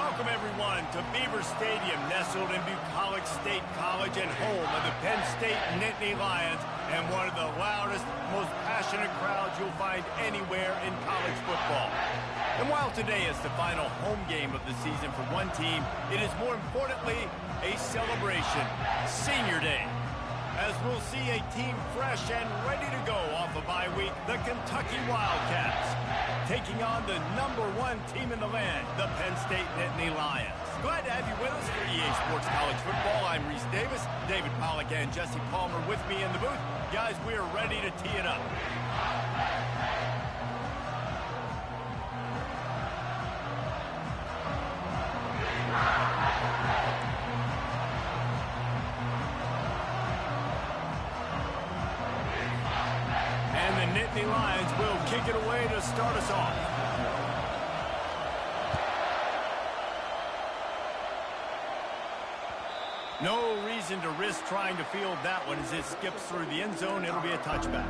Welcome, everyone, to Beaver Stadium, nestled in Bucolic State College and home of the Penn State Nittany Lions, and one of the loudest, most passionate crowds you'll find anywhere in college football. And while today is the final home game of the season for one team, it is more importantly a celebration, Senior Day. As we'll see a team fresh and ready to go off a bye week, the Kentucky Wildcats, taking on the #1 team in the land, the Penn State Nittany Lions. Glad to have you with us for EA Sports College Football. I'm Reese Davis, David Pollack and Jesse Palmer with me in the booth. Guys, we are ready to tee it up. Nittany Lions will kick it away to start us off. No reason to risk trying to field that one as it skips through the end zone. It'll be a touchback.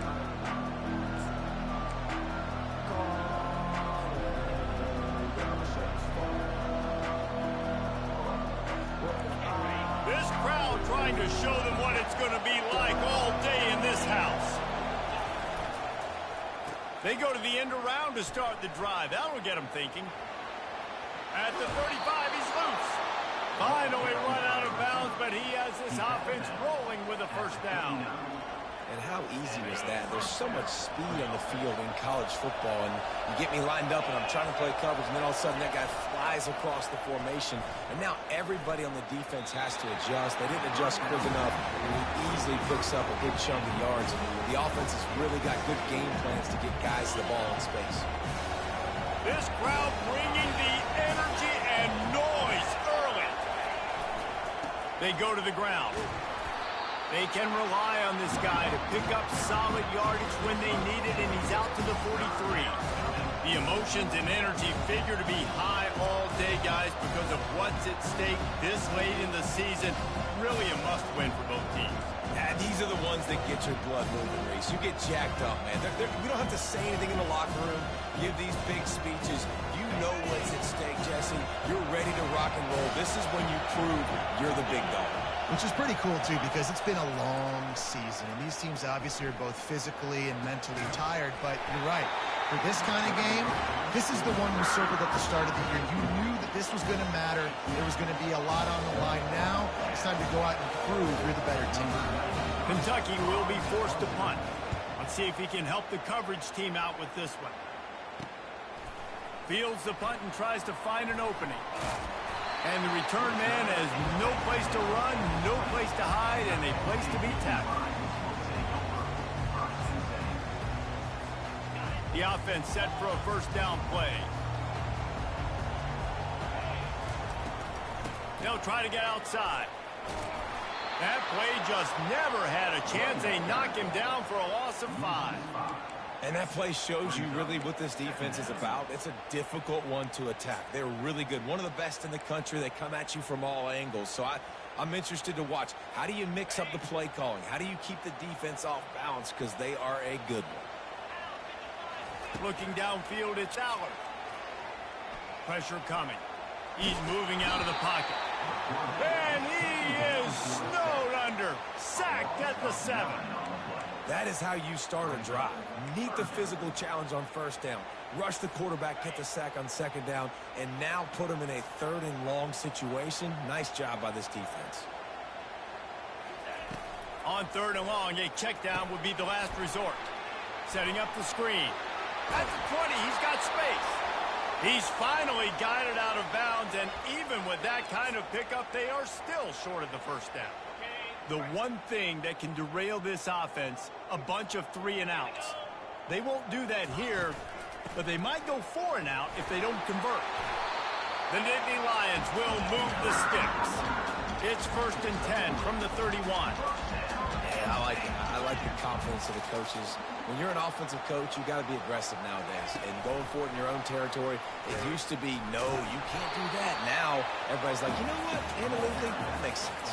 This crowd trying to show them what it's going to be like all day in this house. They go to the end around to start the drive. That'll get them thinking. At the 35, he's loose. Finally run out of bounds, but he has this offense rolling with a first down. And how easy was that? There's so much speed on the field in college football, and you get me lined up, and I'm trying to play coverage, and then all of a sudden that guy flies across the formation, and now everybody on the defense has to adjust. They didn't adjust quick enough, and he easily picks up a good chunk of yards. The offense has really got good game plans to get guys the ball in space. This crowd bringing the energy and noise early. They go to the ground. They can rely on this guy to pick up solid yardage when they need it, and he's out to the 43. The emotions and energy figure to be high all day, guys, because of what's at stake this late in the season. Really a must-win for both teams. Yeah, these are the ones that get your blood moving, Reese. You get jacked up, man. You don't have to say anything in the locker room, give these big speeches. You know what's at stake, Jesse. You're ready to rock and roll. This is when you prove you're the big dog. Which is pretty cool, too, because it's been a long season. And these teams obviously are both physically and mentally tired. But you're right. For this kind of game, this is the one you circled at the start of the year. You knew that this was going to matter. There was going to be a lot on the line. Now it's time to go out and prove you're the better team. Kentucky will be forced to punt. Let's see if he can help the coverage team out with this one. Fields the punt and tries to find an opening. And the return man has no place to run, no place to hide, and a place to be tackled. The offense set for a first down play. They'll try to get outside. That play just never had a chance. They knock him down for a loss of 5. And that play shows you really what this defense is about. It's a difficult one to attack. They're really good. One of the best in the country. They come at you from all angles. So I'm interested to watch. How do you mix up the play calling? How do you keep the defense off balance? Because they are a good one. Looking downfield, it's Aller. Pressure coming. He's moving out of the pocket. And he is snowed under. Sacked at the 7. That is how you start a drive. Meet the physical challenge on first down. Rush the quarterback, get the sack on second down, and now put him in a 3rd and long situation. Nice job by this defense. On 3rd and long, a check down would be the last resort. Setting up the screen. At the 20, he's got space. He's finally got it out of bounds, and even with that kind of pickup, they are still short of the first down. The one thing that can derail this offense, a bunch of 3 and outs. They won't do that here, but they might go 4 and out if they don't convert. The Nittany Lions will move the sticks. It's 1st and 10 from the 31. Yeah, I like it. I like the confidence of the coaches. when you're an offensive coach, you got to be aggressive nowadays. And going for it in your own territory, it used to be, no, you can't do that. Now, everybody's like, you know what? Analytically, that makes sense.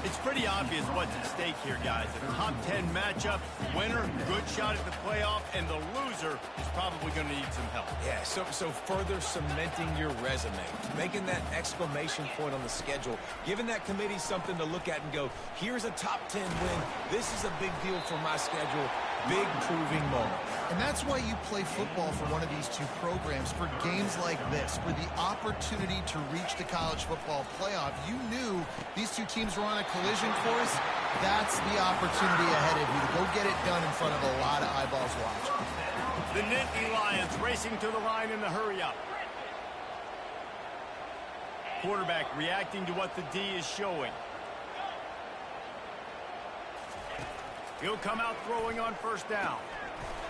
It's pretty obvious what's at stake here, guys. A top 10 matchup, winner, good shot at the playoff, and the loser is probably going to need some help. Yeah, so further cementing your resume, making that exclamation point on the schedule, giving that committee something to look at and go, here's a top 10 win. This is a big deal for my schedule. Big proving moment. And that's why you play football for one of these two programs, for games like this, for the opportunity to reach the college football playoff. You knew these two teams were on a collision course. That's the opportunity ahead of you to go get it done in front of a lot of eyeballs watching. The Nittany Lions racing to the line in the hurry-up. Quarterback reacting to what the D is showing. He'll come out throwing on first down.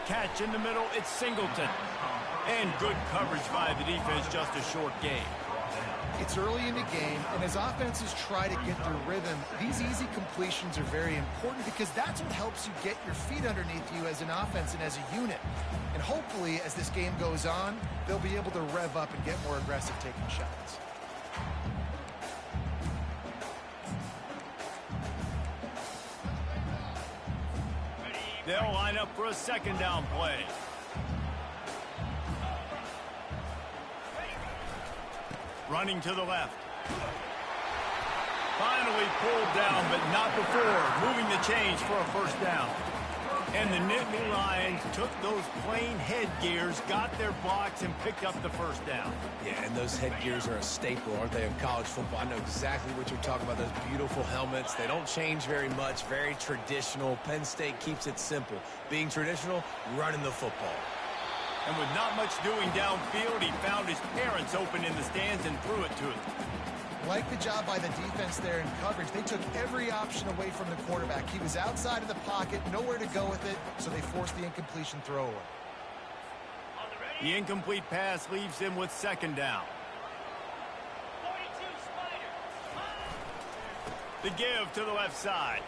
Catch in the middle, it's Singleton. And good coverage by the defense, just a short game. It's early in the game, and as offenses try to get their rhythm, these easy completions are very important because that's what helps you get your feet underneath you as an offense and as a unit. And hopefully, as this game goes on, they'll be able to rev up and get more aggressive taking shots. They'll line up for a second down play. Running to the left. Finally pulled down, but not before. Moving the chains for a first down. And the Nittany Lions took those plain headgears, got their blocks, and picked up the first down. Yeah, and those headgears are a staple, aren't they, of college football? I know exactly what you're talking about, those beautiful helmets. They don't change very much, very traditional. Penn State keeps it simple. Being traditional, running the football. And with not much doing downfield, he found his parents open in the stands and threw it to them. Like the job by the defense there in coverage. They took every option away from the quarterback. He was outside of the pocket, nowhere to go with it, so they forced the incompletion throwaway. The incomplete pass leaves him with second down. The give to the left side.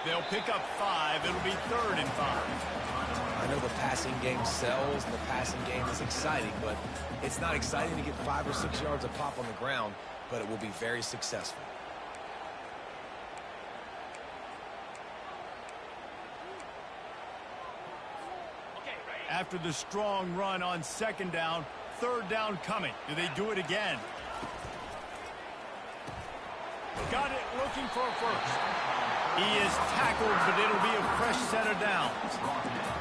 They'll pick up 5. It'll be 3rd and 5. I know the passing game sells and the passing game is exciting, but it's not exciting to get 5 or 6 yards a pop on the ground, but it will be very successful. After the strong run on second down, 3rd down coming. Do they do it again? Got it, looking for a first. He is tackled, but it'll be a fresh set of downs.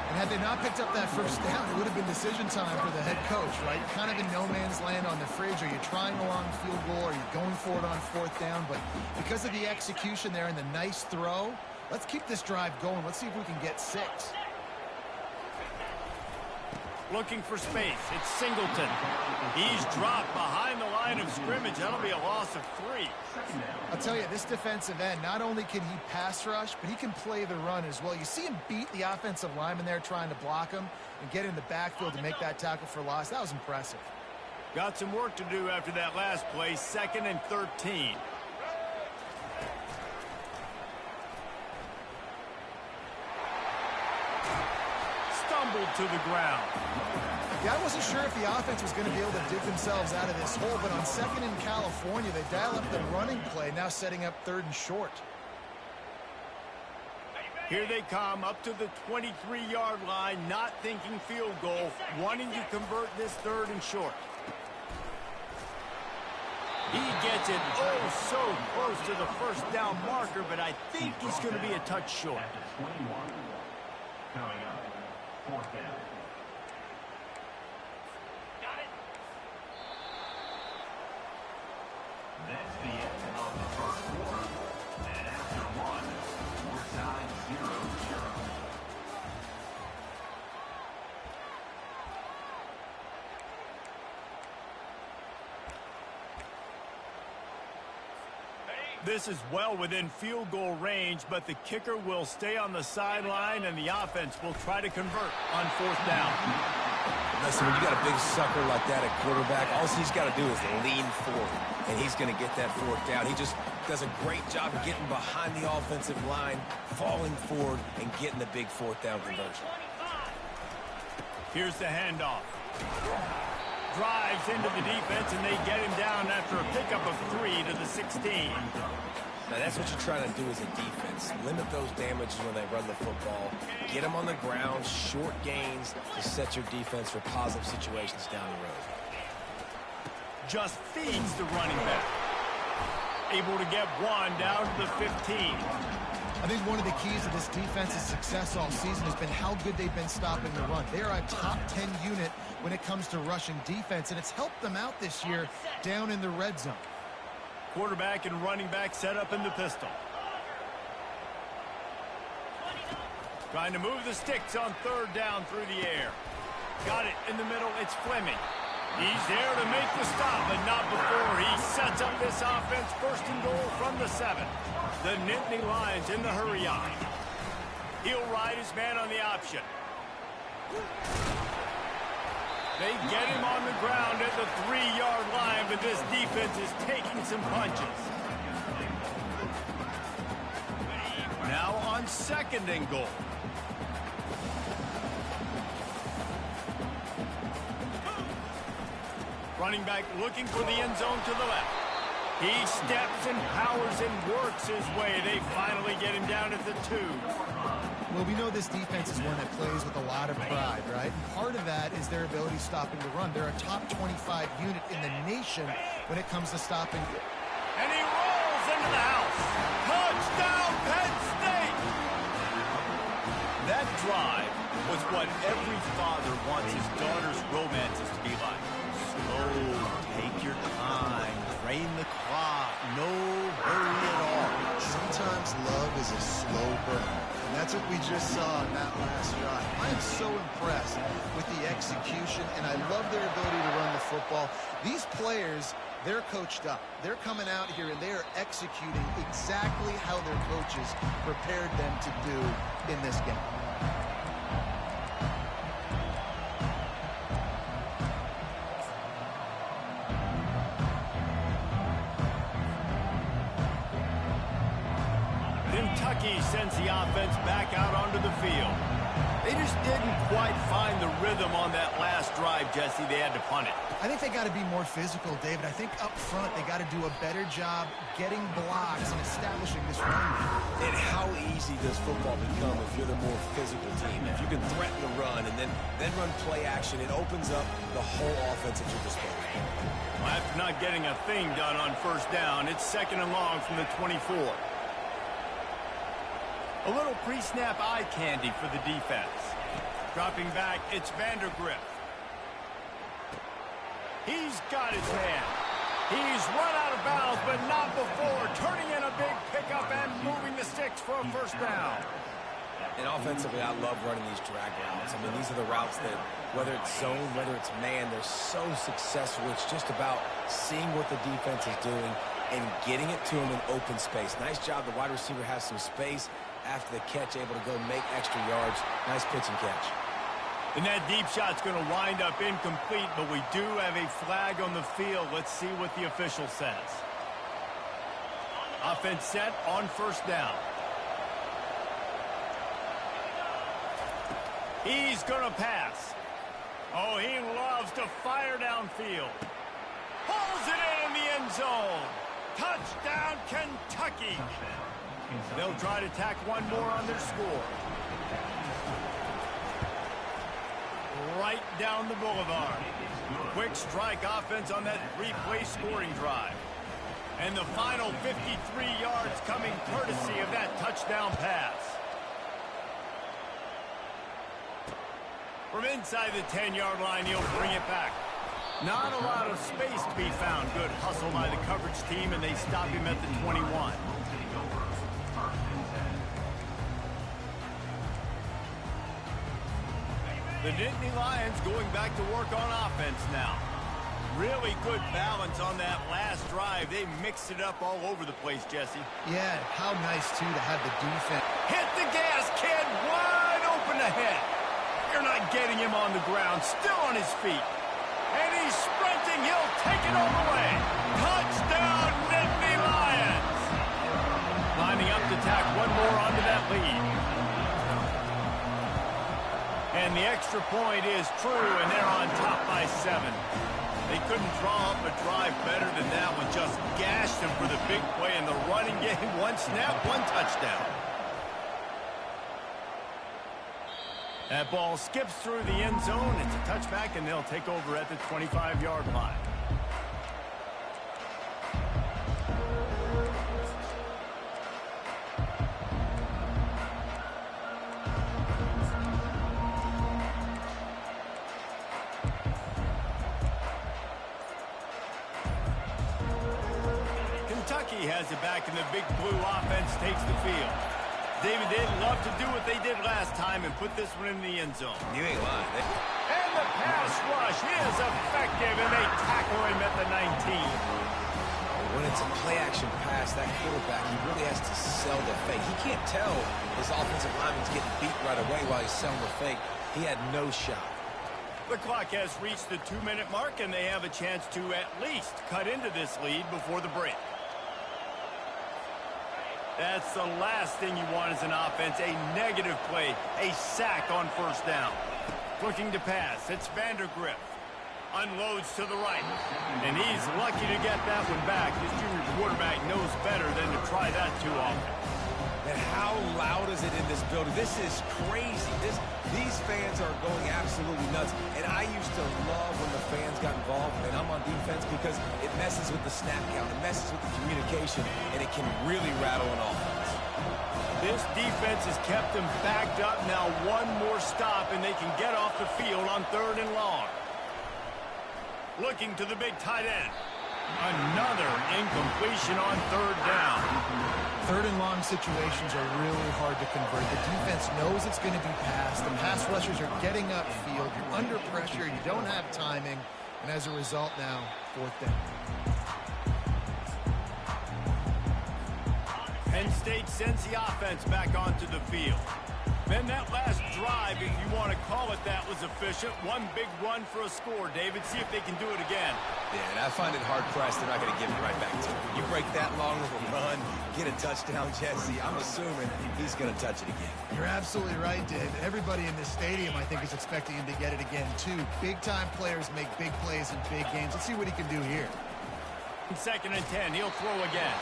And had they not picked up that first down, it would have been decision time for the head coach, right? Kind of in no man's land on the fridge. Are you trying a long field goal? Are you going for it on 4th down? But because of the execution there and the nice throw, let's keep this drive going. Let's see if we can get 6. Looking for space. It's Singleton. He's dropped behind the line of scrimmage. That'll be a loss of 3. I'll tell you, this defensive end, not only can he pass rush, but he can play the run as well. You see him beat the offensive lineman there trying to block him and get in the backfield to make that tackle for loss. That was impressive. Got some work to do after that last play. 2nd and 13. Stumbled to the ground. Yeah, I wasn't sure if the offense was going to be able to dig themselves out of this hole, but on 2nd in California, they dial up the running play, now setting up 3rd and short. Here they come up to the 23-yard line, not thinking field goal, wanting to convert this 3rd and short. He gets it so close to the first down marker, but I think he's going to be a touch short. Coming up, 4th down. That's the end of the first quarter. And after 1, we're tied 0-0. This is well within field goal range, but the kicker will stay on the sideline, and the offense will try to convert on 4th down. Listen, when you got a big sucker like that at quarterback, all he's got to do is lean forward, and he's going to get that 4th down. He just does a great job of getting behind the offensive line, falling forward, and getting the big fourth down conversion. Here's the handoff. Drives into the defense, and they get him down after a pickup of 3 to the 16. Now, that's what you're trying to do as a defense. Limit those damages when they run the football. Get them on the ground, short gains to set your defense for positive situations down the road. Just feeds the running back. Able to get one down to the 15. I think one of the keys to this defense's success all season has been how good they've been stopping the run. They are a top 10 unit when it comes to rushing defense, and it's helped them out this year down in the red zone. Quarterback and running back set up in the pistol. Trying to move the sticks on third down through the air. Got it in the middle. It's Fleming. He's there to make the stop, but not before he sets up this offense. First and goal from the 7. The Nittany Lions in the hurry on. He'll ride his man on the option. They get him on the ground at the 3-yard line, but this defense is taking some punches. Now on second and goal. Running back looking for the end zone to the left. He steps and powers and works his way. They finally get him down at the 2. Well, we know this defense is one that plays with a lot of pride, right? And part of that is their ability stopping the run. They're a top 25 unit in the nation when it comes to stopping. And he rolls into the house. Touchdown, Penn State! That drive was what every father wants his daughter's romances to be like. Slow, take your time, drain the clock, no hurry at all. Sometimes love is a slow burn. And that's what we just saw in that last drive. I am so impressed with the execution, and I love their ability to run the football. These players, they're coached up. They're coming out here, and they are executing exactly how their coaches prepared them to do in this game. Kentucky sends the offense back out onto the field. They just didn't quite find the rhythm on that last drive, Jesse. They had to punt it. I think they got to be more physical, David. I think up front they got to do a better job getting blocks and establishing this run. And how easy does football become if you're the more physical team? If you can threaten the run and then run play action, it opens up the whole offense at your disposal. After not getting a thing done on first down, it's second and long from the 24. A little pre-snap eye candy for the defense. Dropping back, it's Vandergrift. He's got his man. He's run out of bounds, but not before. Turning in a big pickup and moving the sticks for a first down. And offensively, I love running these drag routes. I mean, these are the routes that, whether it's zone, whether it's man, they're so successful. It's just about seeing what the defense is doing and getting it to them in open space. Nice job. The wide receiver has some space after the catch, able to go make extra yards. Nice pitch and catch. And that deep shot's going to wind up incomplete, but we do have a flag on the field. Let's see what the official says. Offense set on first down. He's going to pass. Oh, he loves to fire downfield. Pulls it in the end zone. Touchdown, Kentucky. They'll try to tack one more on their score. Right down the boulevard. Quick strike offense on that three-play scoring drive. And the final 53 yards coming courtesy of that touchdown pass. From inside the 10-yard line, he'll bring it back. Not a lot of space to be found. Good hustle by the coverage team, and they stop him at the 21. The Nittany Lions going back to work on offense now. Really good balance on that last drive. They mixed it up all over the place, Jesse. Yeah, how nice, too, to have the defense. Hit the gas, kid. Wide open ahead. You're not getting him on the ground. Still on his feet. And he's sprinting. He'll take it all the way. Touchdown, Nittany Lions. Lining up to tack one more onto that lead. And the extra point is true, and they're on top by 7. They couldn't draw up a drive better than that one. Just gashed them for the big play in the running game. One snap, one touchdown. That ball skips through the end zone. It's a touchback, and they'll take over at the 25-yard line. Kentucky has it back, and the big blue offense takes the field. David, they'd love to do what they did last time and put this one in the end zone. You ain't lying. And the pass rush is effective, and they tackle him at the 19. When it's a play-action pass, that quarterback, he really has to sell the fake. He can't tell his offensive lineman's getting beat right away while he's selling the fake. He had no shot. The clock has reached the 2-minute mark, and they have a chance to at least cut into this lead before the break. That's the last thing you want as an offense, a negative play, a sack on first down. Looking to pass, it's Vandergrift. Unloads to the right, and he's lucky to get that one back. This junior quarterback knows better than to try that too often. And how loud is it in this building? This is crazy. These fans are going absolutely nuts. And I used to love when the fans got involved, and I'm on defense, because it messes with the snap count, it messes with the communication, and it can really rattle an offense. This defense has kept them backed up. Now one more stop, and they can get off the field on 3rd and long. Looking to the big tight end. Another incompletion on 3rd down. 3rd and long situations are really hard to convert. The defense knows it's going to be passed. The pass rushers are getting upfield. You're under pressure. You don't have timing. And as a result now, 4th down. Penn State sends the offense back onto the field. Then that last drive, if you want to call it that, was efficient. One big run for a score, David. See if they can do it again. Yeah, and I find it hard-pressed they're not going to give it right back to him. You break that long of a run, get a touchdown, Jesse, I'm assuming he's going to touch it again. You're absolutely right, Dave. Everybody in this stadium, I think, is expecting him to get it again, too. Big-time players make big plays in big games. Let's see what he can do here. 2nd and 10, he'll throw again.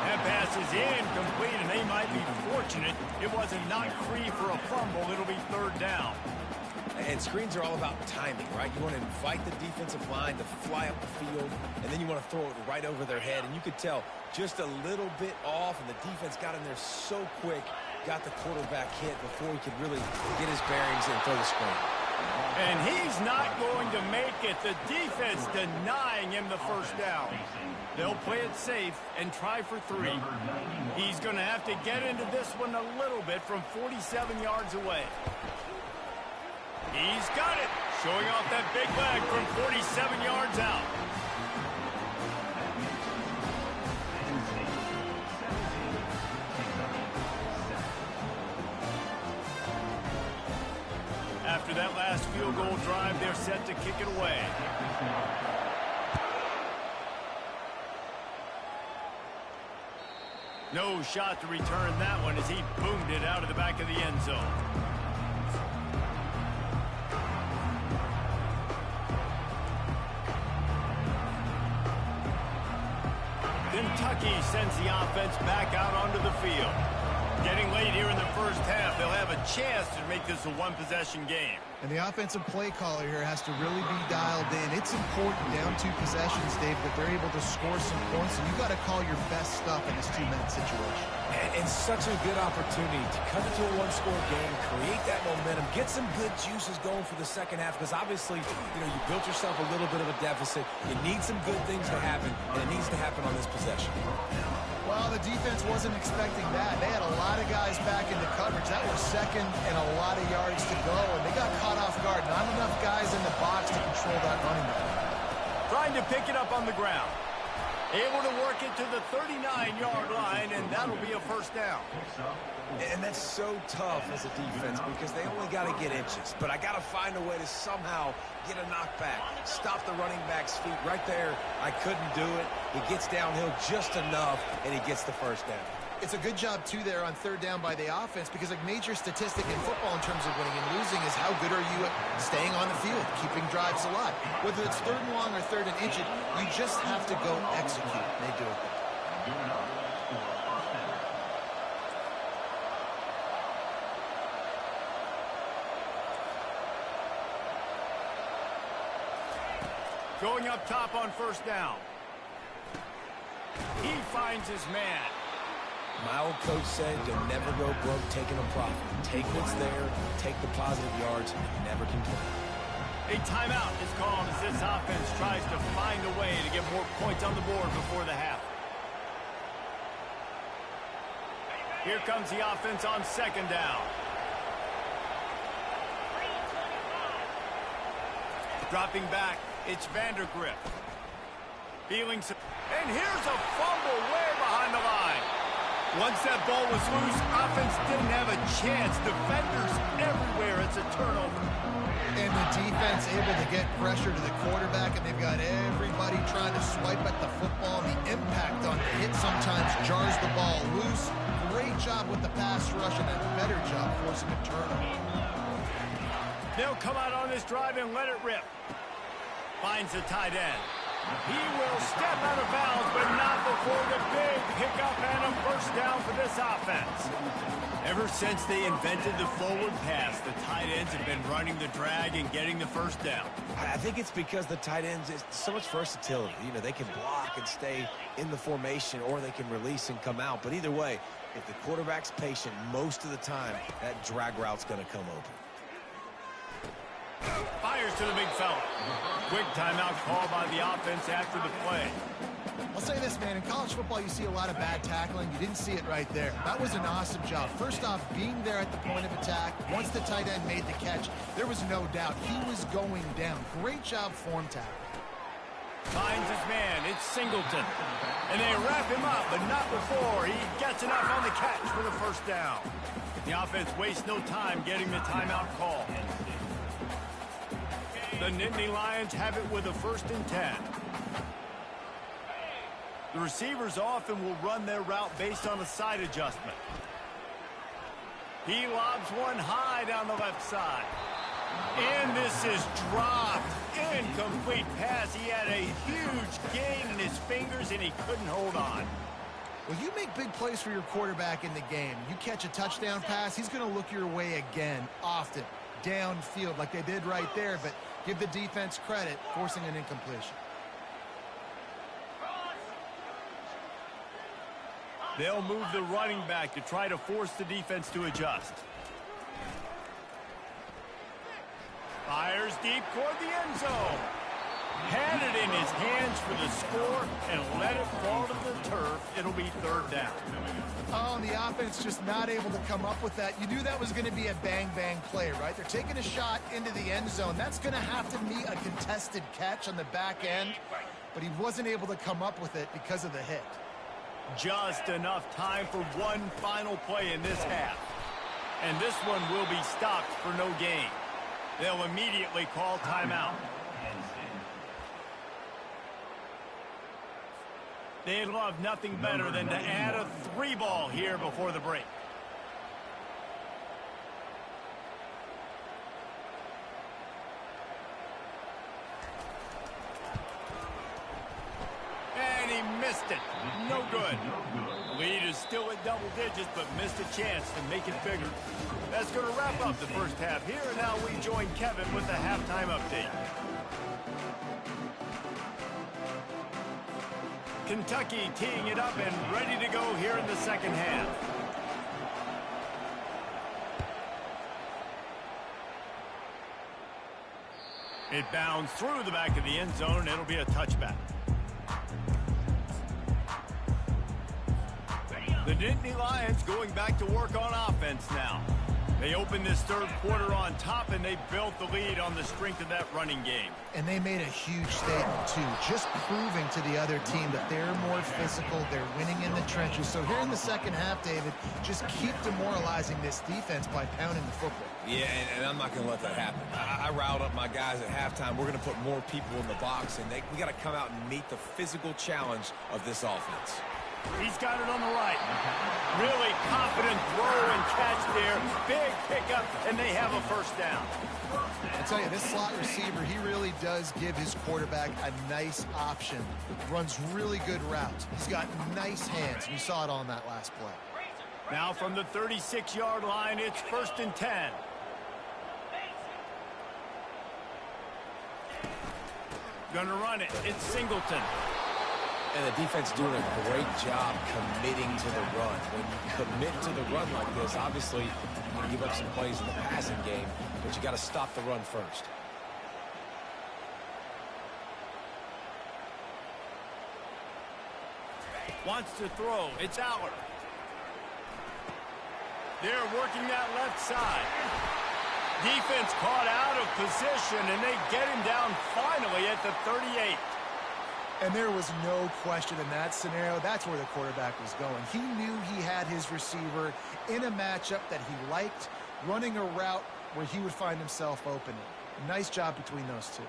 That pass is incomplete, and they might be fortunate it wasn't knocked free for a fumble. It'll be 3rd down. And screens are all about timing, right? You want to invite the defensive line to fly up the field, and then you want to throw it right over their head. And you could tell just a little bit off, and the defense got in there so quick, got the quarterback hit before he could really get his bearings and throw the screen. And he's not going to make it. The defense denying him the first down. They'll play it safe and try for 3. He's going to have to get into this one a little bit from 47 yards away. He's got it. Showing off that big leg from 47 yards out. After that last field goal drive, they're set to kick it away. No shot to return that one as he boomed it out of the back of the end zone. Kentucky sends the offense back out onto the field. Getting late here in the first half, they'll have a chance to make this a one-possession game. And the offensive play caller here has to really be dialed in. It's important down 2 possessions, Dave, that they're able to score some points, and you got to call your best stuff in this 2-minute situation. And such a good opportunity to cut into a 1-score game, create that momentum, get some good juices going for the second half, because obviously, you built yourself a little bit of a deficit. You need some good things to happen, and it needs to happen on this possession. Well, the defense wasn't expecting that. They had a lot of guys back into coverage. That was 2nd and a lot of yards to go, and they got caught off guard. Not enough guys in the box to control that running back. Trying to pick it up on the ground. Able to work it to the 39-yard line, and that'll be a first down. And that's so tough as a defense because they only got to get inches. But I got to find a way to somehow get a knockback, stop the running back's feet right there. I couldn't do it. He gets downhill just enough, and he gets the first down. It's a good job, too, there on third down by the offense because a major statistic in football in terms of winning and losing is how good are you at staying on the field, keeping drives alive. Whether it's third and long or third and inches, you just have to go execute. They do it. Going up top on first down. He finds his man. My old coach said you'll never go broke taking a profit. Take what's there, take the positive yards, and never complain. A timeout is called as this offense tries to find a way to get more points on the board before the half. Here comes the offense on second down. Dropping back, it's Vandergrift. Feeling some... And here's a fumble way behind the line. Once that ball was loose, offense didn't have a chance. Defenders everywhere. It's a turnover. And the defense able to get pressure to the quarterback, and they've got everybody trying to swipe at the football. The impact on the hit sometimes jars the ball loose. Great job with the pass rush, and a better job forcing a turnover. They'll come out on this drive and let it rip. Finds the tight end. He will step out of bounds, but not before the big pickup and a first down for this offense. Ever since they invented the forward pass, the tight ends have been running the drag and getting the first down. I think it's because the tight ends is so much versatility. You know, they can block and stay in the formation, or they can release and come out. But either way, if the quarterback's patient most of the time, that drag route's going to come open. Fires to the big fella. Quick timeout called by the offense after the play. I'll say this, man. In college football, you see a lot of bad tackling. You didn't see it right there. That was an awesome job. First off, being there at the point of attack. Once the tight end made the catch, there was no doubt he was going down. Great job form tackle. Finds his man. It's Singleton. And they wrap him up, but not before he gets enough on the catch for the first down. The offense wastes no time getting the timeout call. The Nittany Lions have it with a 1st and 10. The receivers often will run their route based on a side adjustment. He lobs one high down the left side. And this is dropped. Incomplete pass. He had a huge gain in his fingers, and he couldn't hold on. Well, you make big plays for your quarterback in the game. You catch a touchdown pass, he's going to look your way again, often, downfield, like they did right there, but give the defense credit, forcing an incompletion. They'll move the running back to try to force the defense to adjust. Fires deep toward the end zone. Had it in his hands for the score and let it fall to the turf. It'll be 3rd down. Oh, and the offense just not able to come up with that. You knew that was going to be a bang-bang play, right? They're taking a shot into the end zone. That's going to have to be a contested catch on the back end, but he wasn't able to come up with it because of the hit. Just enough time for one final play in this half. And this one will be stopped for no gain. They'll immediately call timeout. They'd love nothing better than to add a 3-ball here before the break. And he missed it. No good. Lead is still at double digits, but missed a chance to make it bigger. That's going to wrap up the first half here. And now we join Kevin with the halftime update. Kentucky teeing it up and ready to go here in the second half. It bounds through the back of the end zone, and it'll be a touchback. The Nittany Lions going back to work on offense now. They opened this third quarter on top, and they built the lead on the strength of that running game. And they made a huge statement, too, just proving to the other team that they're more physical, they're winning in the trenches. So here in the second half, David, just keep demoralizing this defense by pounding the football. Yeah, and I'm not going to let that happen. I riled up my guys at halftime. We're going to put more people in the box, and we got to come out and meet the physical challenge of this offense. He's got it on the right. Really confident throw and catch there. Big pickup, and they have a first down. I tell you, this slot receiver, he really does give his quarterback a nice option. Runs really good routes. He's got nice hands, and you saw it on that last play. Now from the 36-yard line, it's 1st and 10. Gonna run it. It's Singleton. And the defense doing a great job committing to the run. When you commit to the run like this, obviously you're going to give up some plays in the passing game, but you got to stop the run first. Wants to throw. It's Aller. They're working that left side. Defense caught out of position, and they get him down finally at the 38. And there was no question in that scenario. That's where the quarterback was going. He knew he had his receiver in a matchup that he liked, running a route where he would find himself open. Nice job between those two.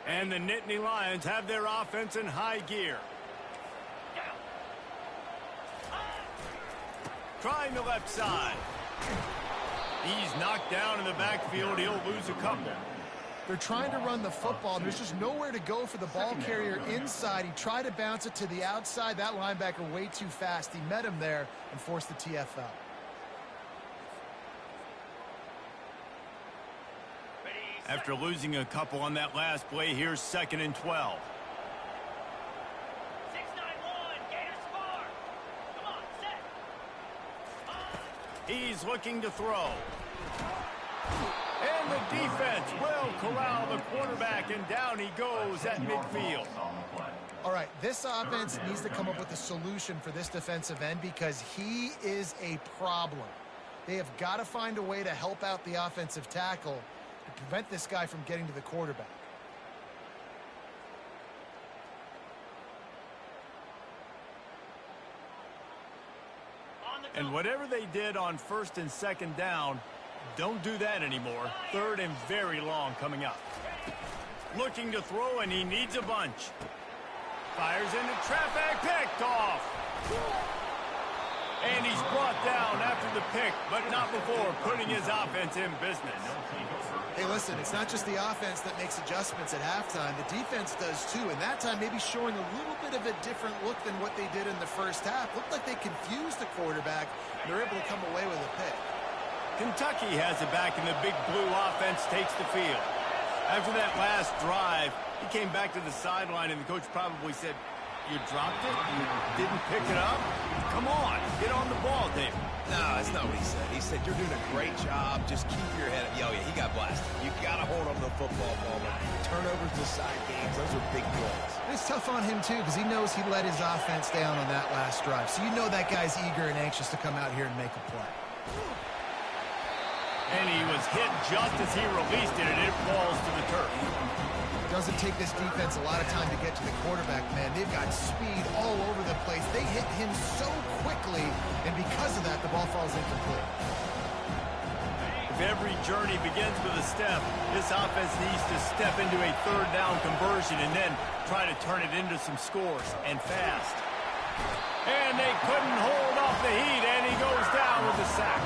And the Nittany Lions have their offense in high gear. Trying the left side. He's knocked down in the backfield. He'll lose a couple. They're trying to run the football. There's just nowhere to go for the ball carrier inside. He tried to bounce it to the outside. That linebacker way too fast. He met him there and forced the TFL. After losing a couple on that last play, here's 2nd and 12. 6-9-1, Gators score. Come on, set. He's looking to throw. And the defense will corral the quarterback, and down he goes at midfield. All right, this offense needs to come up with a solution for this defensive end because he is a problem. They have got to find a way to help out the offensive tackle to prevent this guy from getting to the quarterback. And whatever they did on 1st and 2nd down, don't do that anymore. 3rd and very long coming up. Looking to throw, and he needs a bunch. Fires into traffic, picked off. And he's brought down after the pick, but not before putting his offense in business. Hey, listen, it's not just the offense that makes adjustments at halftime. The defense does too, and that time maybe showing a little bit of a different look than what they did in the first half. Looked like they confused the quarterback, and they're able to come away with a pick. Kentucky has it back, and the big blue offense takes the field. After that last drive, he came back to the sideline, and the coach probably said, "You dropped it? You didn't pick it up? Come on, get on the ball, David." No, that's not what he said. He said, "You're doing a great job. Just keep your head up." Oh, yeah, he got blasted. You got to hold on to the football ball. Turnovers decide games. Those are big plays. It's tough on him, too, because he knows he let his offense down on that last drive. So you know that guy's eager and anxious to come out here and make a play. And he was hit just as he released it, and it falls to the turf. It doesn't take this defense a lot of time to get to the quarterback, man. They've got speed all over the place. They hit him so quickly, and because of that, the ball falls incomplete. If every journey begins with a step, this offense needs to step into a 3rd down conversion and then try to turn it into some scores, and fast. And they couldn't hold off the heat, and he goes down with a sack.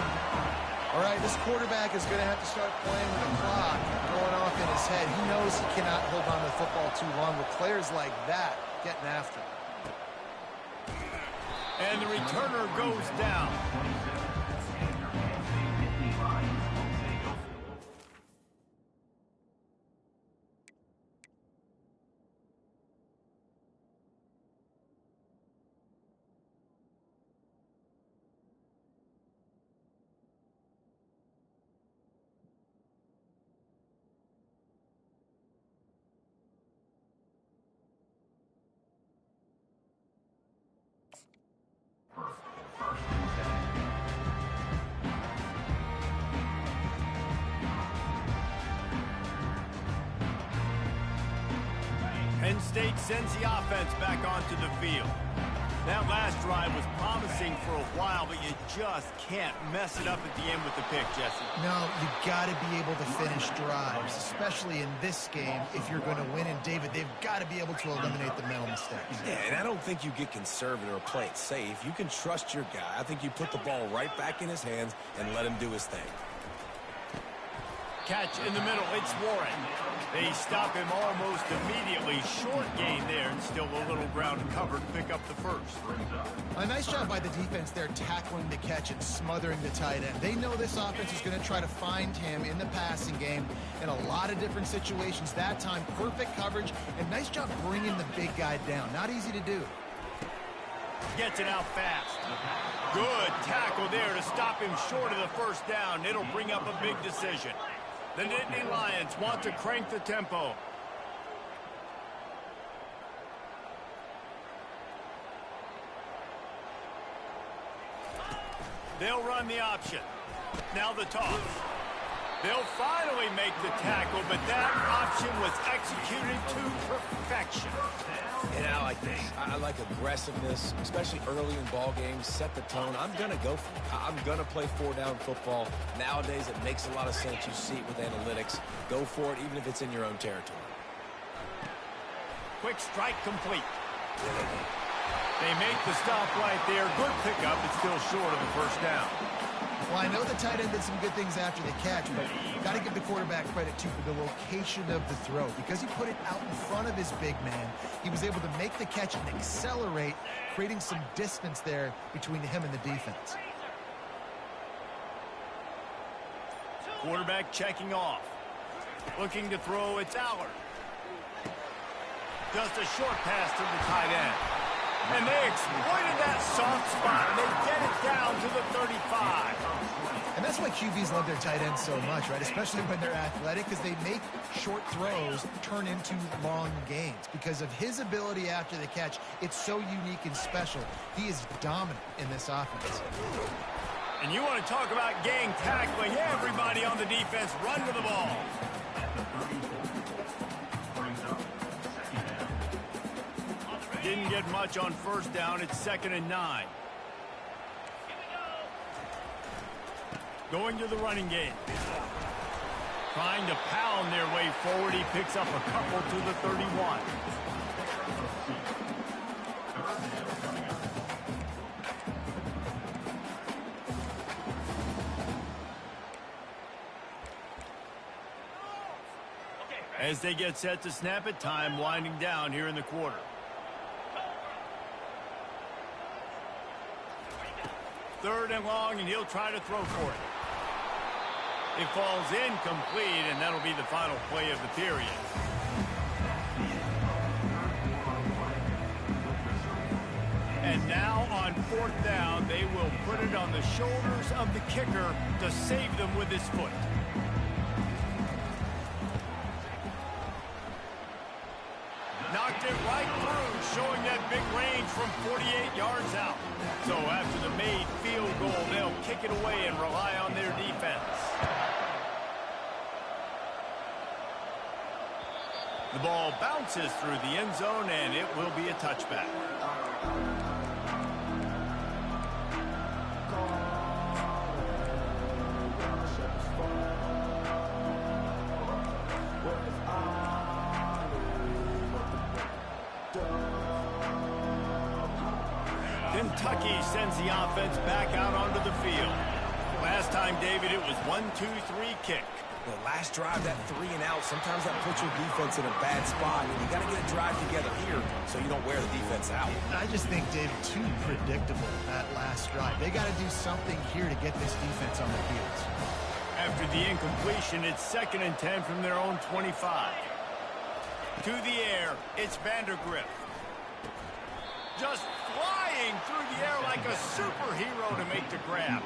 All right, this quarterback is going to have to start playing with the clock going off in his head. He knows he cannot hold on to the football too long with players like that getting after him. And the returner goes down. State sends the offense back onto the field. That last drive was promising for a while, but you just can't mess it up at the end with the pick, Jesse. No, you got to be able to finish drives, especially in this game. If you're going to win, and David, they've got to be able to eliminate the mental mistakes. Yeah, and I don't think you get conservative or play it safe. You can trust your guy. I think you put the ball right back in his hands and let him do his thing. Catch in the middle, it's Warren. They stop him almost immediately. Short gain there, and still a little ground covered to pick up the first. A nice job by the defense there, tackling the catch and smothering the tight end. They know this offense is going to try to find him in the passing game in a lot of different situations. That time, perfect coverage, and nice job bringing the big guy down. Not easy to do. Gets it out fast. Good tackle there to stop him short of the first down. It'll bring up a big decision. The Nittany Lions want to crank the tempo. They'll run the option. Now the toss. They'll finally make the tackle, but that option was executed to perfection. And I like this. I like aggressiveness, especially early in ball games. Set the tone. I'm going to go for it. I'm going to play four-down football. Nowadays, it makes a lot of sense. You see it with analytics. Go for it, even if it's in your own territory. Quick strike complete. They make the stop right there. Good pickup. It's still short of the first down. Well, I know the tight end did some good things after the catch, but got to give the quarterback credit, too, for the location of the throw. Because he put it out in front of his big man, he was able to make the catch and accelerate, creating some distance there between him and the defense. Quarterback checking off. Looking to throw, it's Allard. Just a short pass to the tight end. And they exploited that soft spot. They get it down to the 35. And that's why QBs love their tight ends so much, right? Especially when they're athletic, because they make short throws turn into long gains. Because of his ability after the catch, it's so unique and special. He is dominant in this offense. And you want to talk about gang tackling. Everybody on the defense run to the ball. Didn't get much on first down. It's 2nd and 9. Going to the running game. Trying to pound their way forward. He picks up a couple to the 31. As they get set to snap it, time winding down here in the quarter. Third and long, and he'll try to throw for it. It falls incomplete, and that'll be the final play of the period. And now on 4th down, they will put it on the shoulders of the kicker to save them with his foot. Knocked it right through, showing that big range from 48 yards out. So after the made field goal, they'll kick it away and rely on their defense. The ball bounces through the end zone, and it will be a touchback. Kentucky sends the offense back out onto the field. Last time, David, it was 1-2-3 kick. The last drive, that 3 and out, sometimes that puts your defense in a bad spot. And you got to get a drive together here so you don't wear the defense out. I just think, Dave, too predictable that last drive. They got to do something here to get this defense on the field. After the incompletion, it's 2nd and 10 from their own 25. To the air, it's Vandergriff. Just flying through the air like a superhero to make the grab.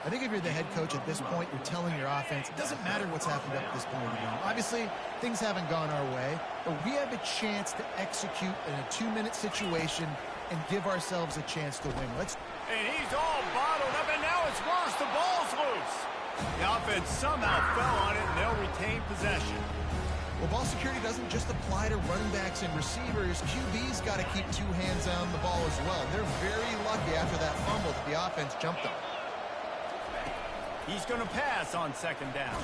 I think if you're the head coach at this point, you're telling your offense, it doesn't matter what's happened up to this point in the game. Obviously, things haven't gone our way, but we have a chance to execute in a 2-minute situation and give ourselves a chance to win. And he's all bottled up, and now it's worse. The ball's loose. The offense somehow fell on it, and they'll retain possession. Well, ball security doesn't just apply to running backs and receivers. QB's got to keep two hands on the ball as well. They're very lucky after that fumble that the offense jumped on. He's going to pass on second down.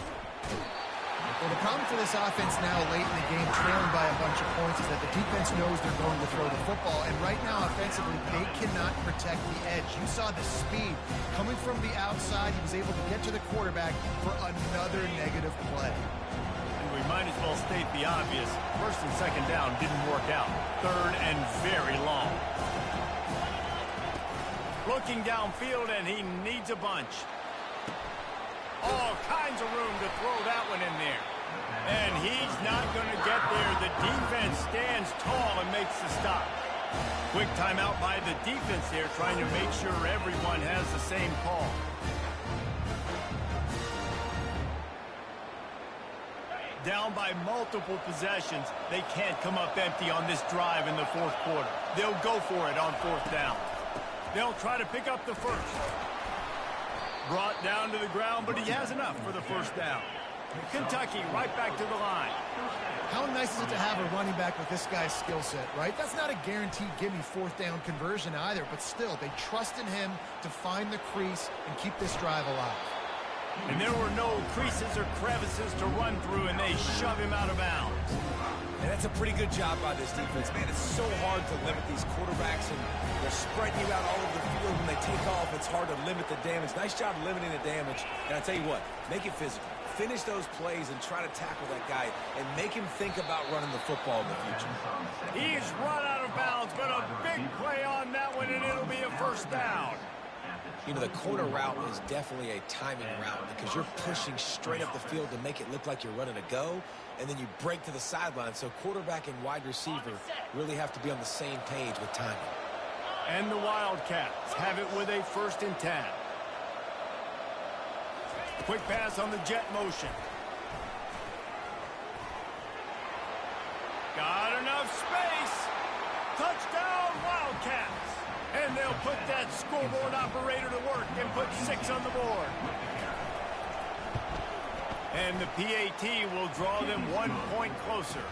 Well, the problem for this offense now late in the game, trailing by a bunch of points, is that the defense knows they're going to throw the football. And right now, offensively, they cannot protect the edge. You saw the speed coming from the outside. He was able to get to the quarterback for another negative play. And we might as well state the obvious. First and second down didn't work out. Third and very long. Looking downfield, and he needs a bunch. All kinds of room to throw that one in there. And he's not going to get there. The defense stands tall and makes the stop. Quick timeout by the defense there, trying to make sure everyone has the same call. Down by multiple possessions, they can't come up empty on this drive in the fourth quarter. They'll go for it on fourth down. They'll try to pick up the first. Brought down to the ground, but he has enough for the first down. Kentucky right back to the line. How nice is it to have a running back with this guy's skill set, right? That's not a guaranteed gimme fourth down conversion either, but still, they trust in him to find the crease and keep this drive alive. And there were no creases or crevices to run through, and they shove him out of bounds. And that's a pretty good job by this defense. Man, it's so hard to limit these quarterbacks, and they're spreading you out all over the field. When they take off, it's hard to limit the damage. Nice job limiting the damage. And I tell you what, make it physical. Finish those plays and try to tackle that guy and make him think about running the football in the future. He's run out of bounds, but a big play on that one, and it'll be a first down. You know, the corner route is definitely a timing route because you're pushing straight up the field to make it look like you're running a go, and then you break to the sideline. So quarterback and wide receiver really have to be on the same page with timing. And the Wildcats have it with a 1st and 10. Quick pass on the jet motion. Got enough space. Touchdown, Wildcats. And they'll put that scoreboard operator to work and put 6 on the board. And the PAT will draw them 1 point closer.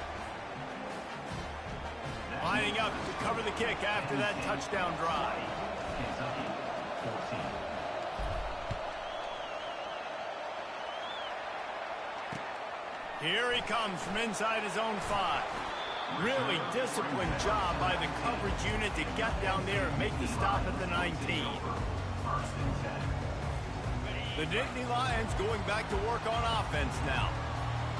Lining up to cover the kick after that touchdown drive. Here he comes from inside his own 5. Really disciplined job by the coverage unit to get down there and make the stop at the 19. The Nittany Lions going back to work on offense now.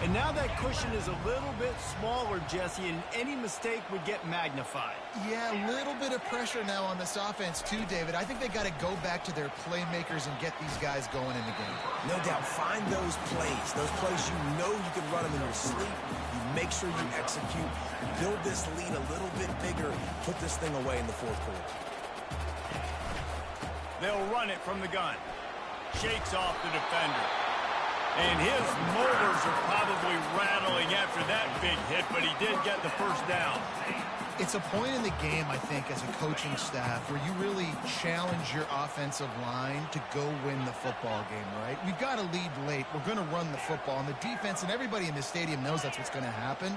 And now that cushion is a little bit smaller, Jesse, and any mistake would get magnified. Yeah, a little bit of pressure now on this offense too, David. I think they got to go back to their playmakers and get these guys going in the game. No doubt, find those plays you know you can run them in your sleep. You make sure you execute, build this lead a little bit bigger, put this thing away in the fourth quarter. They'll run it from the gun. Shakes off the defender. And his motors are probably rattling after that big hit, but he did get the first down. It's a point in the game, I think, as a coaching staff, where you really challenge your offensive line to go win the football game, right? We've got to lead late. We're going to run the football. And the defense and everybody in the stadium knows that's what's going to happen.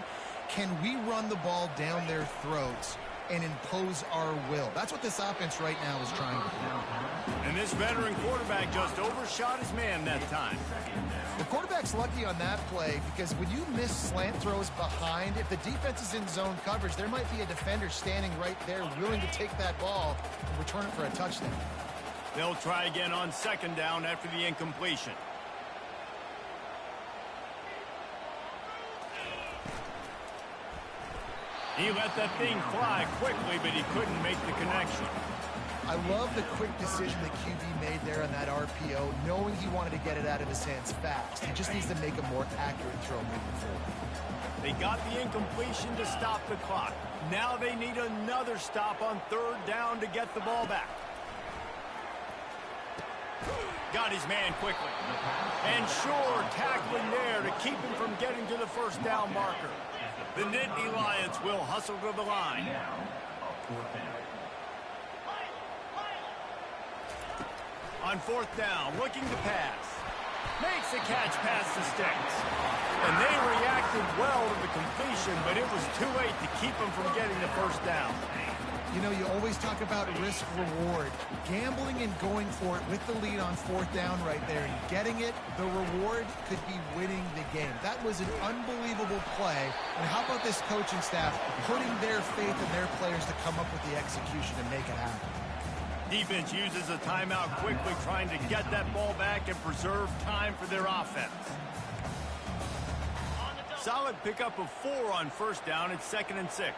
Can we run the ball down their throats and impose our will? That's what this offense right now is trying to do. And this veteran quarterback just overshot his man that time. The quarterback's lucky on that play because when you miss slant throws behind, if the defense is in zone coverage, there might be a defender standing right there willing to take that ball and return it for a touchdown. They'll try again on second down after the incompletion. He let that thing fly quickly, but he couldn't make the connection. I love the quick decision that QB made there on that RPO, knowing he wanted to get it out of his hands fast. He just needs to make a more accurate throw moving forward. They got the incompletion to stop the clock. Now they need another stop on third down to get the ball back. Got his man quickly. And sure, tackling there to keep him from getting to the first down marker. The Nittany Lions will hustle to the line. On fourth down, looking to pass. Makes the catch past the sticks. And they reacted well to the completion, but it was too late to keep them from getting the first down. You know, you always talk about risk-reward. Gambling and going for it with the lead on fourth down right there and getting it, the reward could be winning the game. That was an unbelievable play. And how about this coaching staff putting their faith in their players to come up with the execution and make it happen? Defense uses a timeout quickly, trying to get that ball back and preserve time for their offense. Solid pickup of 4 on first down. It's 2nd and 6.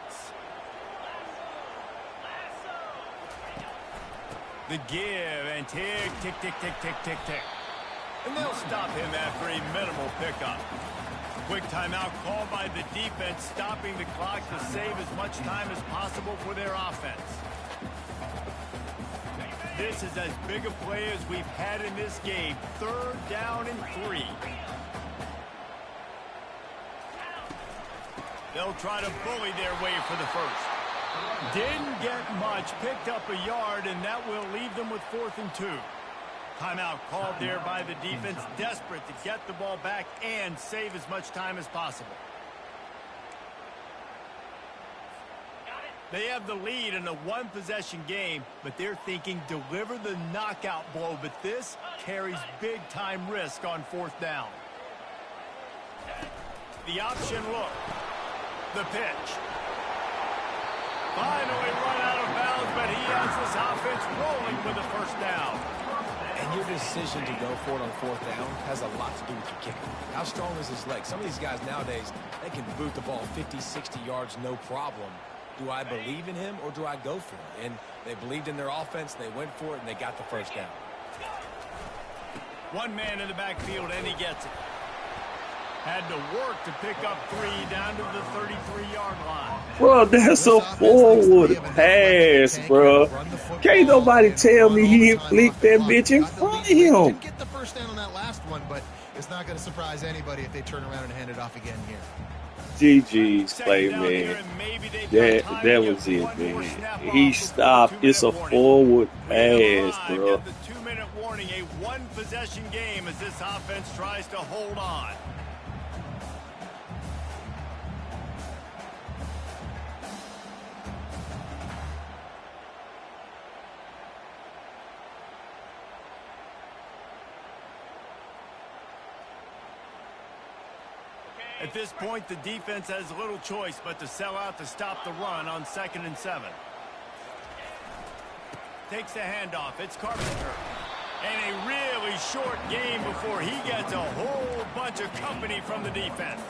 The give and tick, tick, tick, tick, tick, tick, tick. And they'll stop him after a minimal pickup. Quick timeout called by the defense, stopping the clock to save as much time as possible for their offense. This is as big a play as we've had in this game. 3rd down and 3. They'll try to bully their way for the first. Didn't get much, picked up a yard, and that will leave them with 4th and 2. Timeout called there by the defense, desperate to get the ball back and save as much time as possible. They have the lead in a one-possession game, but they're thinking deliver the knockout blow, but this carries big-time risk on 4th down. The option look. The pitch. Finally run out of bounds, but he has this offense rolling with a first down. And your decision to go for it on 4th down has a lot to do with your kicker. How strong is his leg? Some of these guys nowadays, they can boot the ball 50, 60 yards, no problem. Do I believe in him or do I go for it? And they believed in their offense, they went for it, and they got the first down. One man in the backfield, and he gets it. Had to work to pick up 3 down to the 33-yard line. Bro, that's a forward pass, bro. Can't nobody tell me he didn't flick that bitch in front of him. Didn't get the first down on that last one, but it's not going to surprise anybody if they turn around and hand it off again here. GG's play, man. That was it, man. He stopped. It's a forward pass, bro. The 2-minute warning, a one-possession game as this offense tries to hold on. At this point, the defense has little choice but to sell out to stop the run on 2nd and 7. Takes the handoff. It's Carpenter. And a really short game before he gets a whole bunch of company from the defense.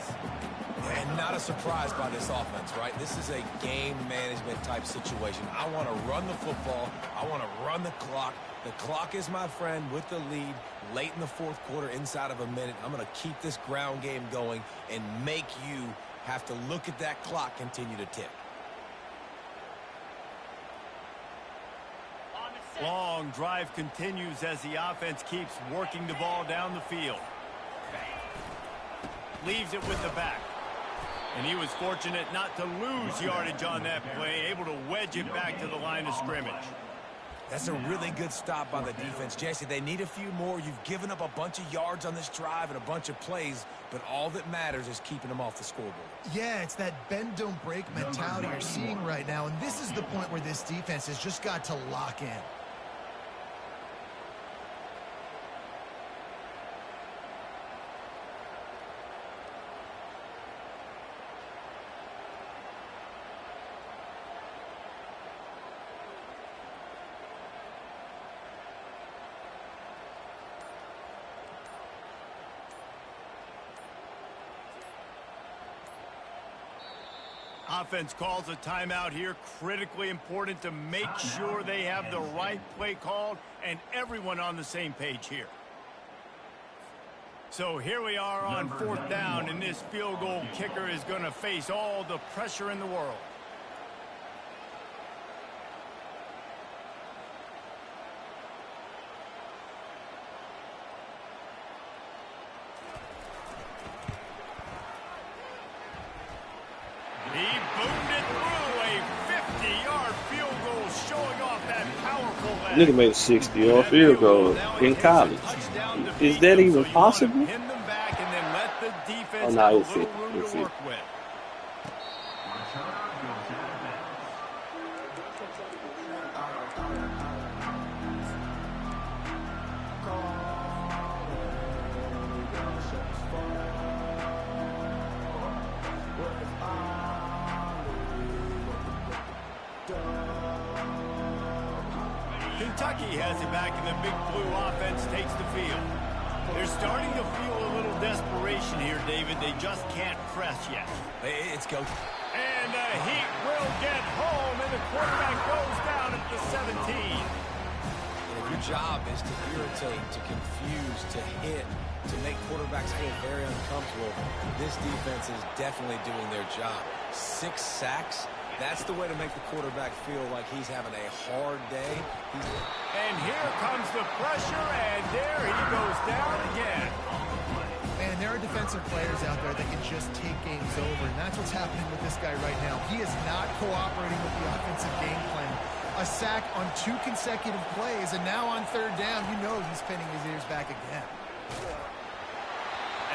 And not a surprise by this offense, right? This is a game management type situation. I want to run the football. I want to run the clock. The clock is my friend with the lead late in the 4th quarter, inside of a minute. I'm going to keep this ground game going and make you have to look at that clock continue to tick. Long drive continues as the offense keeps working the ball down the field. Leaves it with the back. And he was fortunate not to lose yardage on that play, able to wedge it back to the line of scrimmage. That's a really good stop by the defense. Jesse, they need a few more. You've given up a bunch of yards on this drive and a bunch of plays, but all that matters is keeping them off the scoreboard. Yeah, it's that bend, don't break mentality you're seeing right now, and this is the point where this defense has just got to lock in. Offense calls a timeout here. Critically important to make sure they have the right play called and everyone on the same page here. So here we are on 4th down, and this field goal kicker is going to face all the pressure in the world. He boomed it through, a 50-yard field goal showing off that powerful leg. Nigga made a 60-yard field goal in college. Is that even possible? Oh, no, it's it. It's it. Kentucky has it back, and the big blue offense takes the field. They're starting to feel a little desperation here, David. They just can't press yet. It's go. And the Heat will get home, and the quarterback goes down at the 17. And if your job is to irritate, to confuse, to hit, to make quarterbacks feel very uncomfortable, this defense is definitely doing their job. 6 sacks. That's the way to make the quarterback feel like he's having a hard day. And here comes the pressure, and there he goes down again. Man, there are defensive players out there that can just take games over, and that's what's happening with this guy right now. He is not cooperating with the offensive game plan. A sack on 2 consecutive plays, and now on 3rd down, you know he's pinning his ears back again.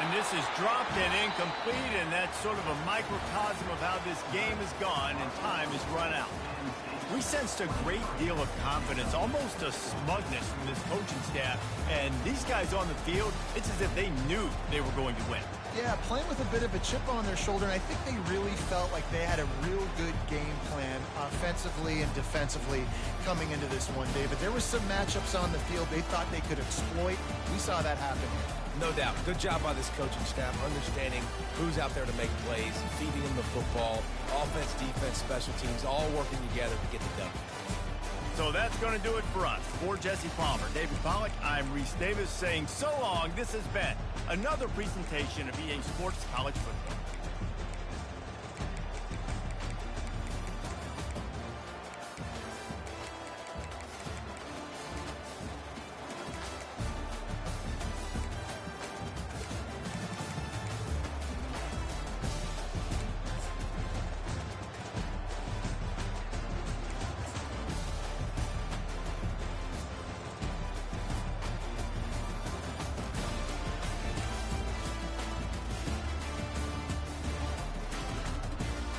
And this is dropped and incomplete, and that's sort of a microcosm of how this game has gone, and time has run out. We sensed a great deal of confidence, almost a smugness from this coaching staff. And these guys on the field, it's as if they knew they were going to win. Yeah, playing with a bit of a chip on their shoulder, and I think they really felt like they had a real good game plan offensively and defensively coming into this one, David. There were some matchups on the field they thought they could exploit. We saw that happen here. No doubt. Good job by this coaching staff, understanding who's out there to make plays, feeding them the football, offense, defense, special teams, all working together to get the done. So that's going to do it for us. For Jesse Palmer, David Pollack, I'm Reese Davis saying so long. This has been another presentation of EA Sports College Football.